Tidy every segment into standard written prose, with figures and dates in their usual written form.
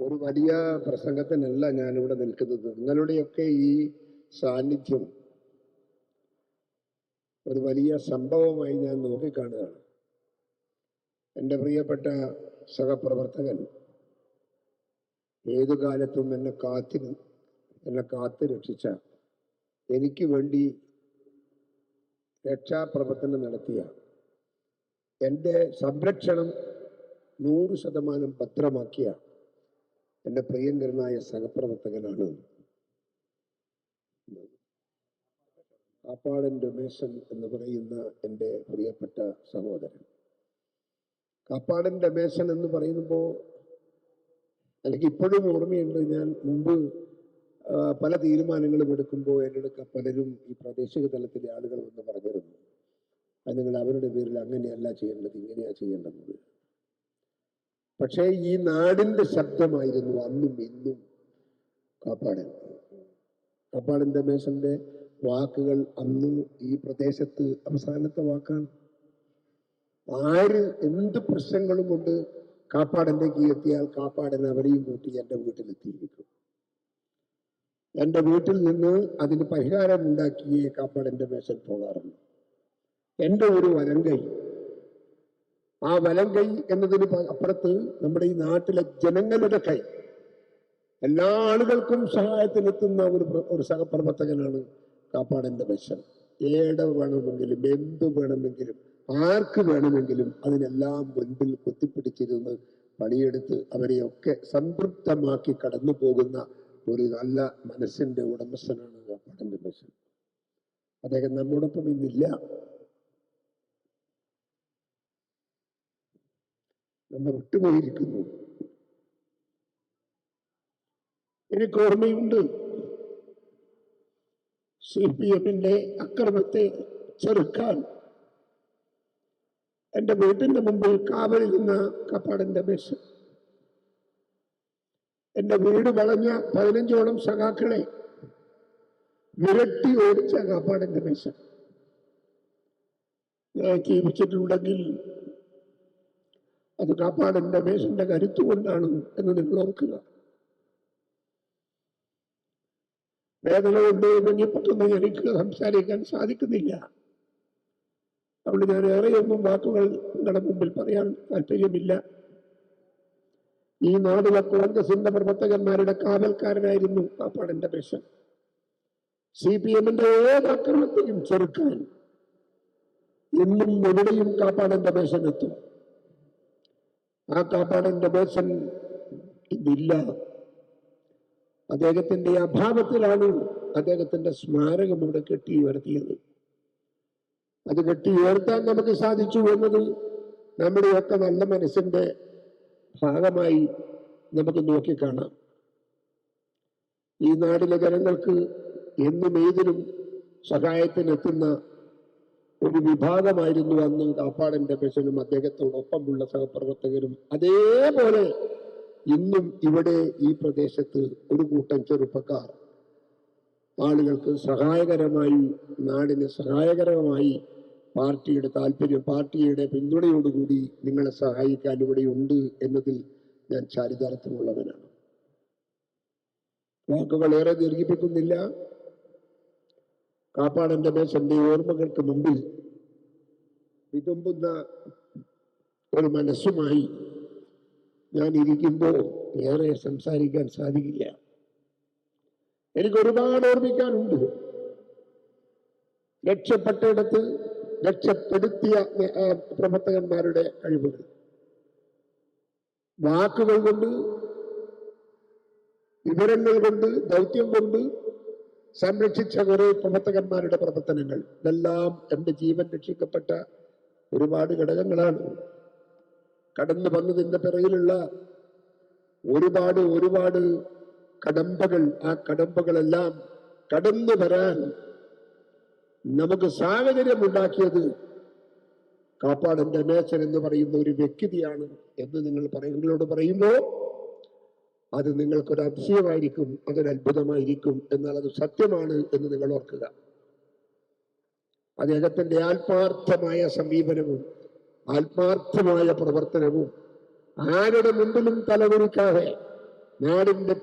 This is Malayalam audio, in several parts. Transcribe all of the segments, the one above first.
ഒരു വലിയ പ്രസംഗത്തിനല്ല ഞാനിവിടെ നിൽക്കുന്നത്. നിങ്ങളുടെയൊക്കെ ഈ സാന്നിധ്യം ഒരു വലിയ സംഭവമായി ഞാൻ നോക്കിക്കാണുകയാണ്. എൻ്റെ പ്രിയപ്പെട്ട സഹപ്രവർത്തകൻ ഏതു കാലത്തും എന്നെ കാത്തു രക്ഷിച്ച, എനിക്ക് വേണ്ടി രക്ഷാപ്രവർത്തനം നടത്തിയ, എൻ്റെ സംരക്ഷണം 100% ഭദ്രമാക്കിയ എൻ്റെ പ്രിയങ്കരനായ സഹപ്രവർത്തകനാണ് കാപ്പാടൻ രമേശൻ എന്ന് പറയുന്ന എൻ്റെ പ്രിയപ്പെട്ട സഹോദരൻ. കാപ്പാടൻ രമേശൻ എന്ന് പറയുമ്പോൾ എനിക്ക് ഇപ്പോഴും ഓർമ്മയുണ്ട്. ഞാൻ മുമ്പ് പല തീരുമാനങ്ങളും എടുക്കുമ്പോൾ എൻ്റെ പലരും ഈ പ്രാദേശിക തലത്തിലെ ആളുകൾ എന്ന് പറഞ്ഞിരുന്നു, അത് നിങ്ങൾ അവരുടെ പേരിൽ അങ്ങനെയല്ല ചെയ്യേണ്ടത്, ഇങ്ങനെയാ ചെയ്യേണ്ടത്. പക്ഷേ ഈ നാടിന്റെ ശബ്ദമായിരുന്നു അന്നും ഇന്നും കാപ്പാടൻ രമേശന്റെ വാക്കുകൾ അന്ന് ഈ പ്രദേശത്ത് അവസാനത്തെ വാക്കാണ്. ആര് എന്ത് പ്രശ്നങ്ങളും കൊണ്ട് കാപ്പാടനിലേക്ക് എത്തിയാൽ കാപ്പാടൻ അവരെയും കൂട്ടി എൻ്റെ വീട്ടിലെത്തിയിരിക്കും. എൻ്റെ വീട്ടിൽ നിന്ന് അതിന് പരിഹാരം ഉണ്ടാക്കിയേ കാപ്പാടൻ രമേശൻ പോകാറുണ്ട്. എൻ്റെ ഒരു വലങ്കൈ, ആ വലങ്കൈ എന്നതിന് അപ്പുറത്ത് നമ്മുടെ ഈ നാട്ടിലെ ജനങ്ങളുടെ കൈ, എല്ലാ ആളുകൾക്കും സഹായത്തിനെത്തുന്ന ഒരു സഹപ്രവർത്തകനാണ് കാപ്പാടൻ രമേശൻ. ഏടെ വേണമെങ്കിലും എന്ത് വേണമെങ്കിലും ആർക്ക് വേണമെങ്കിലും അതിനെല്ലാം മുൻപിൽ കുത്തിപ്പിടിച്ചിരുന്ന് പണിയെടുത്ത് അവരെയൊക്കെ സംതൃപ്തമാക്കി കടന്നു പോകുന്ന ഒരു നല്ല മനസ്സിന്റെ ഉടമസ്ഥനാണ് കാപ്പാടൻ രമേശൻ. അദ്ദേഹം നമ്മോടൊപ്പം ഇന്നില്ല. നമ്മൾ വിട്ടുപോയിരിക്കുന്നു. എനിക്ക് ഓർമ്മയുണ്ട്, CPM-ന്റെ അക്രമത്തെ ചെറുക്കാൻ എൻ്റെ വീട്ടിന്റെ മുമ്പിൽ കാവലിൽ നിന്ന കാപ്പാടൻ രമേശൻ, എൻ്റെ വീട് വളഞ്ഞ 15ഓളം സഖാക്കളെ വിരട്ടി ഓടിച്ച കാപ്പാടൻ രമേശൻ. ഞാൻ ജീവിച്ചിട്ടുണ്ടെങ്കിൽ അത് കാപ്പാടൻ രമേശന്റെ കരുത്തുകൊണ്ടാണ് എന്ന് നിങ്ങൾ ഓർക്കുക. വേദന കൊണ്ട് പെട്ടെന്ന് എനിക്ക് സംസാരിക്കാൻ സാധിക്കുന്നില്ല. അതുകൊണ്ട് ഞാൻ ഏറെയൊന്നും വാക്കുകൾ നിങ്ങളുടെ മുമ്പിൽ പറയാൻ താല്പര്യമില്ല. ഈ നാടിലെ കോൺഗ്രസിന്റെ പ്രവർത്തകന്മാരുടെ കാവൽക്കാരനായിരുന്നു കാപ്പാടൻ രമേശൻ. CPM-ന്റെ ഏത് അക്രമത്തെയും ചെറുക്കാൻ ഇന്നും എവിടെയും കാപ്പാടൻ രമേശൻ എത്തും. ആ കാപ്പാടൻ രമേശൻ ഇന്നില്ല. അദ്ദേഹത്തിന്റെ അഭാവത്തിലാണ് അദ്ദേഹത്തിന്റെ സ്മാരകം ഇവിടെ കെട്ടി ഉയർത്തിയത്. അത് കെട്ടി ഉയർത്താൻ നമുക്ക് സാധിച്ചു എന്നത് നമ്മുടെയൊക്കെ നല്ല മനസ്സിന്റെ ഭാഗമായി നമുക്ക് നോക്കിക്കാണാം. ഈ നാടിലെ ജനങ്ങൾക്ക് എന്നും ഏതിനും സഹായത്തിനെത്തുന്ന ഒരു വിഭാഗമായിരുന്നു അന്ന് കാപ്പാടൻ രമേശനും അദ്ദേഹത്തോടൊപ്പമുള്ള സഹപ്രവർത്തകരും. അതേപോലെ ഇന്നും ഇവിടെ ഈ പ്രദേശത്ത് ഒരു കൂട്ടം ചെറുപ്പക്കാർ ആളുകൾക്ക് സഹായകരമായി, നാടിന് സഹായകരമായി പാർട്ടിയുടെ താല്പര്യം, പാർട്ടിയുടെ പിന്തുണയോടുകൂടി നിങ്ങളെ സഹായിക്കാൻ ഇവിടെ ഉണ്ട് എന്നതിൽ ഞാൻ ചാരിതാർത്ഥ്യമുള്ളവനാണ്. വാക്കുകൾ ഏറെ ദീർഘിപ്പിക്കുന്നില്ല. കാപ്പാടൻ രമേശന്റെ ഓർമ്മകൾക്ക് മുമ്പിൽ വിതുമ്പുന്ന ഒരു മനസ്സുമായി ഞാൻ ഇരിക്കുമ്പോൾ ഏറെ സംസാരിക്കാൻ സാധിക്കില്ല. എനിക്ക് ഒരുപാട് ഓർമ്മിക്കാനുണ്ട്. രക്ഷപ്പെട്ടയിടത്ത് രക്ഷപ്പെടുത്തിയ പ്രവർത്തകന്മാരുടെ കഴിവുകൾ, വാക്കുകൾ കൊണ്ട്, വിവരങ്ങൾ കൊണ്ട്, ദൗത്യം കൊണ്ട് സംരക്ഷിച്ച കുറെ പ്രവർത്തകന്മാരുടെ പ്രവർത്തനങ്ങൾ, ഇതെല്ലാം എൻ്റെ ജീവൻ രക്ഷിക്കപ്പെട്ട ഒരുപാട് ഘടകങ്ങളാണ്. കടന്നു വന്നതിൻ്റെ പിറകിലുള്ള ഒരുപാട് കടമ്പകൾ, ആ കടമ്പകളെല്ലാം കടന്നു വരാൻ നമുക്ക് സാഹചര്യമുണ്ടാക്കിയത് കാപ്പാടൻ രമേശൻ എന്ന് പറയുന്ന ഒരു വ്യക്തിയാണ് എന്ന് നിങ്ങളോട് പറയുമ്പോൾ അത് നിങ്ങൾക്കൊരു അതിശയമായിരിക്കും, അതൊരു അത്ഭുതമായിരിക്കും. എന്നാൽ അത് സത്യമാണ് എന്ന് നിങ്ങൾ ഓർക്കുക. അദ്ദേഹത്തിന്റെ ആത്മാർത്ഥമായ സമീപനവും ആത്മാർത്ഥമായ പ്രവർത്തനവും ആരുടെ മുമ്പിലും തലകുനിക്കാതെ നാടിന്റെ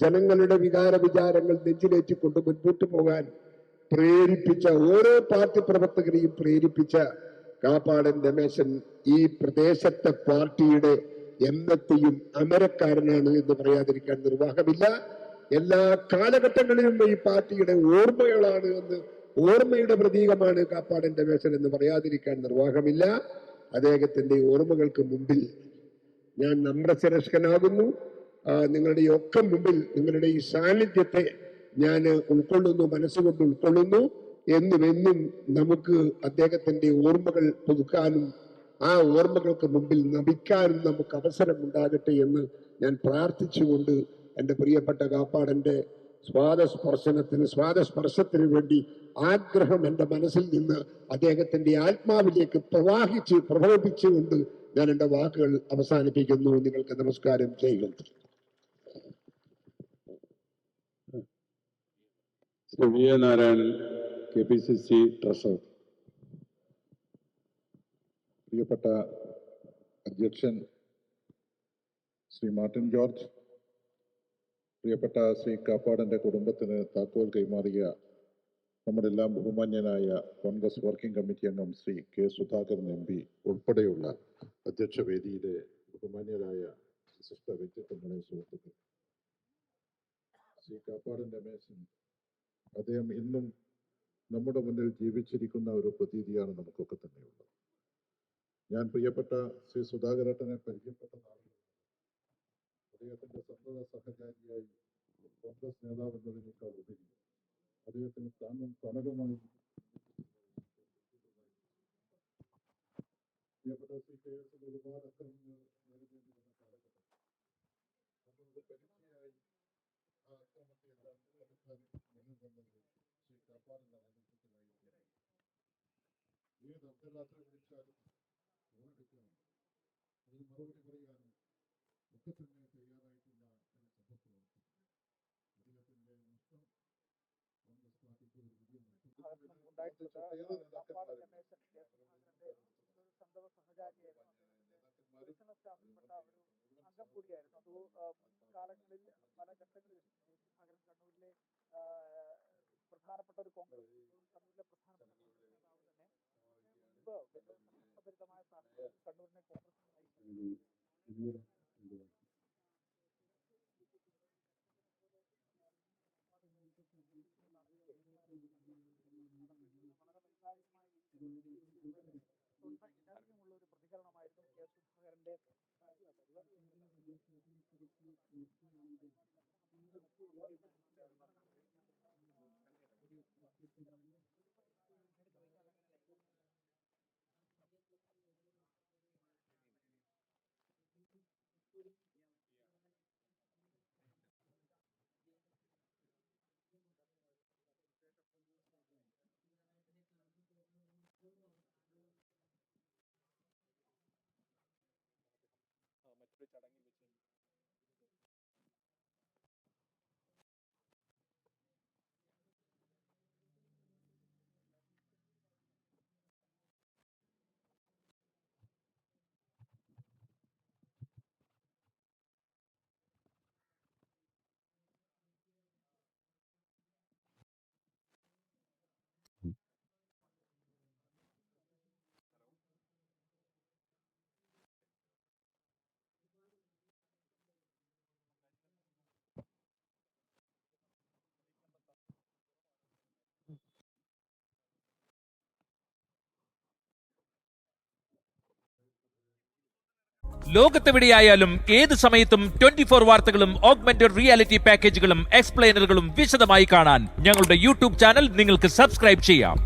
ജനങ്ങളുടെ വികാര വിചാരങ്ങൾ നെഞ്ചിലേറ്റിക്കൊണ്ട് മുൻപോട്ട് പോകാൻ പ്രേരിപ്പിച്ച ഓരോ പാർട്ടി പ്രവർത്തകരെയും പ്രേരിപ്പിച്ച കാപ്പാടൻ രമേശൻ ഈ പ്രദേശത്തെ പാർട്ടിയുടെ എന്നത്തെയും അമരക്കാരനാണ് എന്ന് പറയാതിരിക്കാൻ നിർവാഹമില്ല. എല്ലാ കാലഘട്ടങ്ങളിലും ഈ പാർട്ടിയുടെ ഓർമ്മകളാണ് എന്ന്, ഓർമ്മയുടെ പ്രതീകമാണ് കാപ്പാടൻ രമേശൻ എന്ന് പറയാതിരിക്കാൻ നിർവാഹമില്ല. അദ്ദേഹത്തിന്റെ ഓർമ്മകൾക്ക് മുമ്പിൽ ഞാൻ നമ്രശിരസ്കനാകുന്നു. നിങ്ങളുടെ ഒക്കെ മുമ്പിൽ നിങ്ങളുടെ ഈ സാന്നിധ്യത്തെ ഞാൻ ഉൾക്കൊള്ളുന്നു, മനസ്സുകൊണ്ട് ഉൾക്കൊള്ളുന്നു. എന്നും നമുക്ക് അദ്ദേഹത്തിന്റെ ഓർമ്മകൾ പുതുക്കാനും ആ ഓർമ്മകൾക്ക് മുമ്പിൽ നമിക്കാനും നമുക്ക് അവസരം ഉണ്ടാകട്ടെ എന്ന് ഞാൻ പ്രാർത്ഥിച്ചുകൊണ്ട് എൻ്റെ പ്രിയപ്പെട്ട കാപ്പാടന്റെ സ്വാദസ്പർശത്തിന് വേണ്ടി ആഗ്രഹം എൻ്റെ മനസ്സിൽ നിന്ന് അദ്ദേഹത്തിന്റെ ആത്മാവിലേക്ക് പ്രവഹിച്ചുകൊണ്ട് ഞാൻ എൻ്റെ വാക്കുകൾ അവസാനിപ്പിക്കുന്നു. നിങ്ങൾക്ക് നമസ്കാരം ചെയ്യുന്നു. Shri V A Narayanan, KPCC treasurer. പ്രിയപ്പെട്ട അധ്യക്ഷൻ ശ്രീ മാർട്ടിൻ ജോർജ്, പ്രിയപ്പെട്ട ശ്രീ കാപ്പാടന്റെ കുടുംബത്തിന് താക്കോൽ കൈമാറിയ നമ്മുടെ എല്ലാം ബഹുമാന്യനായ കോൺഗ്രസ് വർക്കിംഗ് കമ്മിറ്റി അംഗം ശ്രീ കെ സുധാകരൻ MP ഉൾപ്പെടെയുള്ള അധ്യക്ഷ വേദിയിലെ ബഹുമാന്യരായ വിശിഷ്ട വ്യക്തിത്വങ്ങളെ, സുഹൃത്തുക്കൾ, ശ്രീ കാപ്പാടൻ രമേശൻ, അദ്ദേഹം ഇന്നും നമ്മുടെ മുന്നിൽ ജീവിച്ചിരിക്കുന്ന ഒരു പ്രതീതിയാണ് നമുക്കൊക്കെ തന്നെയുള്ളത്. ഞാൻ പ്രിയപ്പെട്ട ശ്രീ സുധാകരേട്ടനെ പരിചയപ്പെട്ട നാളിൽ അദ്ദേഹത്തിന്റെ സന്തത സഹചാരിയായി കോൺഗ്രസ് നേതാവ് എന്നതിനേക്കാൾ ഉപരി അദ്ദേഹത്തിന് താങ്ങും തണലുമായി പ്രിയപ്പെട്ട ശ്രീ KS ഒരുപാട് അക്രമങ്ങൾ നേരിടേണ്ടി വന്ന കാലഘട്ടം നമ്മളുടെ പരിചയമായി ആ അക്രമത്തെ എല്ലാം എടുക്കാൻ മുന്നിൽ വന്നത് ശ്രീ കാപ്പാടന്റെ നേതൃത്വത്തിലായിരുന്നു. ഏത് അർദ്ധരാത്രി വിളിച്ചാലും ഫോണെടുക്കാനും അതിന് മറുപടി പറയാനും ഒക്കെ തന്നെ തയ്യാറായിട്ടുള്ള ഒരു സഹപ്രവർത്തകർ. അദ്ദേഹത്തിന്റെ നഷ്ടം കോൺഗ്രസ് പാർട്ടിക്ക് ഒരു വലിയ അംഗം കൂടിയായിരുന്നു. കാലങ്ങളിൽ പല ഘട്ടങ്ങളിൽ കണ്ണൂരിലെ പ്രധാനപ്പെട്ട ഒരു കോൺഗ്രസ് കണ്ണൂരിലെ പ്രധാനപ്പെട്ട നേതാവ് തന്നെ മുമ്പ് വ്യത്യസ്തമായ സാഹചര്യത്തിൽ കണ്ണൂരിനെ കോൺഗ്രസ് ഉള്ള ഒരു പ്രതികരണമായിരുന്നു കെ സുധാകരന്റെ. മറ്റൊരു ചടങ്ങിൽ വെച്ച് ലോകത്തെവിടെയായാലും ഏത് സമയത്തും 24 വാർത്തകളും ഓഗ്മെന്റഡ് റിയാലിറ്റി പാക്കേജുകളും എക്സ്പ്ലെയിനറുകളും വിശദമായി കാണാൻ ഞങ്ങളുടെ യൂട്യൂബ് ചാനൽ നിങ്ങൾക്ക് സബ്സ്ക്രൈബ് ചെയ്യാം.